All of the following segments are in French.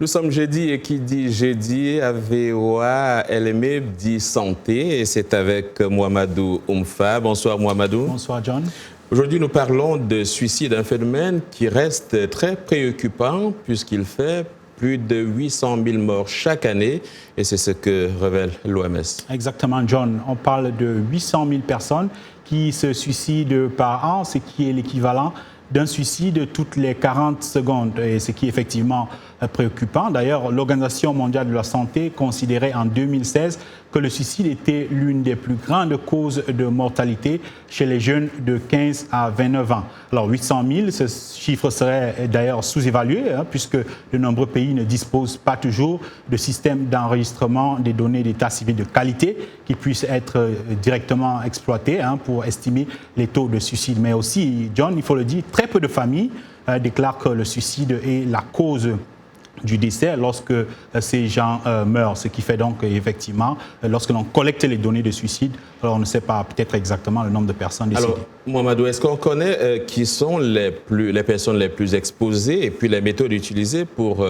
Nous sommes jeudi et qui dit jeudi à VOA LME dit santé et c'est avec Mouhamadou Oumfa. Bonsoir Mouhamadou. Bonsoir John. Aujourd'hui nous parlons de suicide, un phénomène qui reste très préoccupant puisqu'il fait plus de 800 000 morts chaque année et c'est ce que révèle l'OMS. Exactement John, on parle de 800 000 personnes qui se suicident par an, ce qui est l'équivalent d'un suicide toutes les 40 secondes, et ce qui est effectivement préoccupant. D'ailleurs, l'Organisation mondiale de la santé considérait en 2016 que le suicide était l'une des plus grandes causes de mortalité chez les jeunes de 15 à 29 ans. Alors 800 000, ce chiffre serait d'ailleurs sous-évalué, puisque de nombreux pays ne disposent pas toujours de systèmes d'enregistrement des données d'état civil de qualité qui puissent être directement exploités pour estimer les taux de suicide. Mais aussi, John, il faut le dire, très peu de familles déclarent que le suicide est la cause du décès lorsque ces gens meurent, ce qui fait donc effectivement, lorsque l'on collecte les données de suicide, alors on ne sait pas peut-être exactement le nombre de personnes décédées. Alors, Mouhamadou, est-ce qu'on connaît qui sont les personnes les plus exposées et puis les méthodes utilisées pour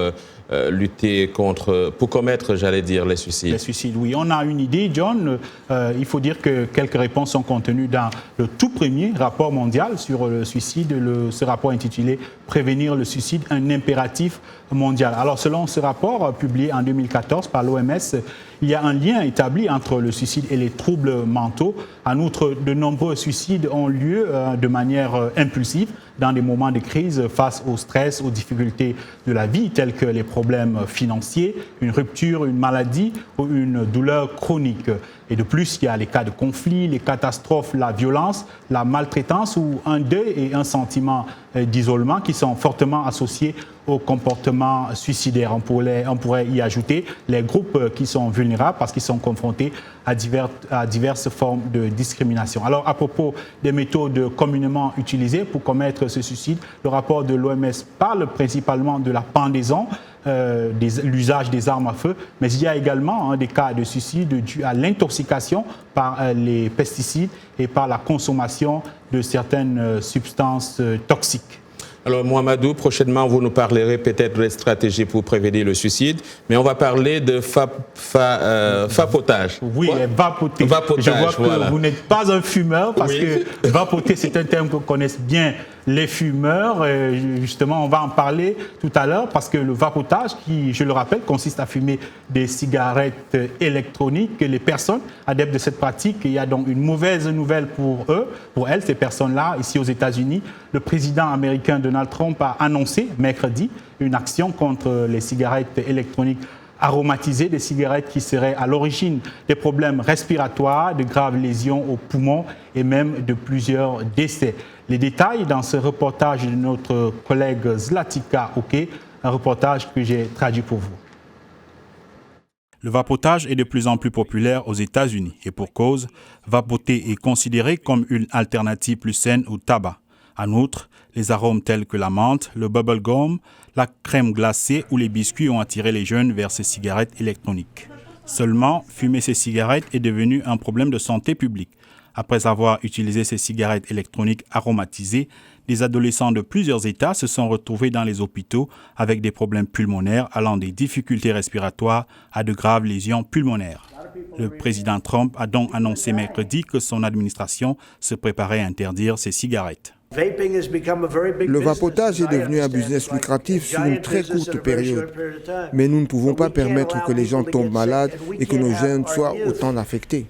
lutter contre, pour commettre, j'allais dire, les suicides? Les suicides, oui. On a une idée, John. Il faut dire que quelques réponses sont contenues dans le tout premier rapport mondial sur le suicide, ce rapport intitulé « Prévenir le suicide, un impératif mondial ». Alors, selon ce rapport publié en 2014 par l'OMS, il y a un lien établi entre le suicide et les troubles mentaux. En outre, de nombreux suicides ont lieu de manière impulsive dans des moments de crise face au stress, aux difficultés de la vie, tels que les problèmes financiers, une rupture, une maladie ou une douleur chronique. Et de plus, il y a les cas de conflit, les catastrophes, la violence, la maltraitance ou un deuil et un sentiment d'isolement qui sont fortement associés au comportement suicidaire. On pourrait y ajouter les groupes qui sont vulnérables parce qu'ils sont confrontés à diverses formes de discrimination. Alors, à propos des méthodes communément utilisées pour commettre ce suicide, le rapport de l'OMS parle principalement de la pendaison, l'usage des armes à feu, mais il y a également des cas de suicide dus à l'intoxication par les pesticides et par la consommation de certaines substances toxiques. Alors, Mouhamadou, prochainement, vous nous parlerez peut-être des stratégies pour prévenir le suicide, mais on va parler de vapotage. Oui, vapoter. Vapotage, je vois que voilà. vous n'êtes pas un fumeur, parce que vapoter, c'est un terme que connaissent bien les fumeurs. Justement, on va en parler tout à l'heure, parce que le vapotage, qui, je le rappelle, consiste à fumer des cigarettes électroniques. Les personnes adeptes de cette pratique, il y a donc une mauvaise nouvelle pour elles, ces personnes-là, ici aux États-Unis. Le président américain Donald Trump a annoncé mercredi une action contre les cigarettes électroniques aromatisées, des cigarettes qui seraient à l'origine des problèmes respiratoires, de graves lésions aux poumons et même de plusieurs décès. Les détails dans ce reportage de notre collègue Zlatica Oke, un reportage que j'ai traduit pour vous. Le vapotage est de plus en plus populaire aux États-Unis et pour cause, vapoter est considéré comme une alternative plus saine au tabac. En outre, les arômes tels que la menthe, le bubblegum, la crème glacée ou les biscuits ont attiré les jeunes vers ces cigarettes électroniques. Seulement, fumer ces cigarettes est devenu un problème de santé publique. Après avoir utilisé ces cigarettes électroniques aromatisées, des adolescents de plusieurs États se sont retrouvés dans les hôpitaux avec des problèmes pulmonaires allant des difficultés respiratoires à de graves lésions pulmonaires. Le président Trump a donc annoncé mercredi que son administration se préparait à interdire ces cigarettes. Le vapotage est devenu un business lucratif sur une très courte période. Mais nous ne pouvons pas permettre que les gens tombent malades et que nos jeunes soient autant affectés.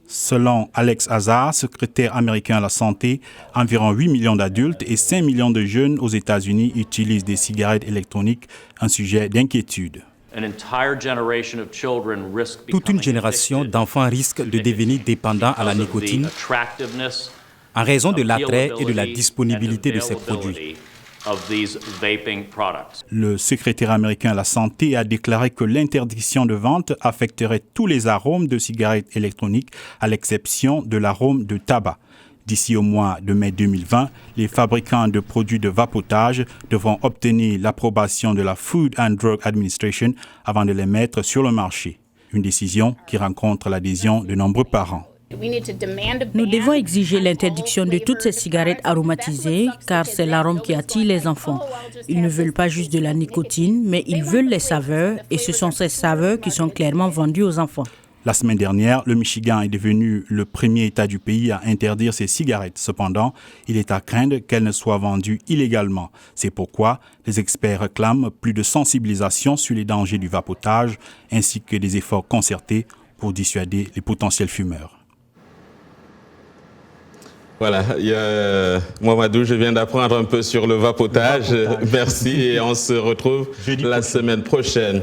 Selon Alex Azar, secrétaire américain à la santé, environ 8 millions d'adultes et 5 millions de jeunes aux États-Unis utilisent des cigarettes électroniques, un sujet d'inquiétude. Toute une génération d'enfants risque de devenir dépendants à la nicotine en raison de l'attrait et de la disponibilité de ces produits. Le secrétaire américain à la santé a déclaré que l'interdiction de vente affecterait tous les arômes de cigarettes électroniques, à l'exception de l'arôme de tabac. D'ici au mois de mai 2020, les fabricants de produits de vapotage devront obtenir l'approbation de la Food and Drug Administration avant de les mettre sur le marché. Une décision qui rencontre l'adhésion de nombreux parents. Nous devons exiger l'interdiction de toutes ces cigarettes aromatisées, car c'est l'arôme qui attire les enfants. Ils ne veulent pas juste de la nicotine, mais ils veulent les saveurs, et ce sont ces saveurs qui sont clairement vendues aux enfants. La semaine dernière, le Michigan est devenu le premier État du pays à interdire ces cigarettes. Cependant, il est à craindre qu'elles ne soient vendues illégalement. C'est pourquoi les experts réclament plus de sensibilisation sur les dangers du vapotage, ainsi que des efforts concertés pour dissuader les potentiels fumeurs. Voilà, Mamadou, je viens d'apprendre un peu sur le vapotage. Merci et on se retrouve la semaine prochaine.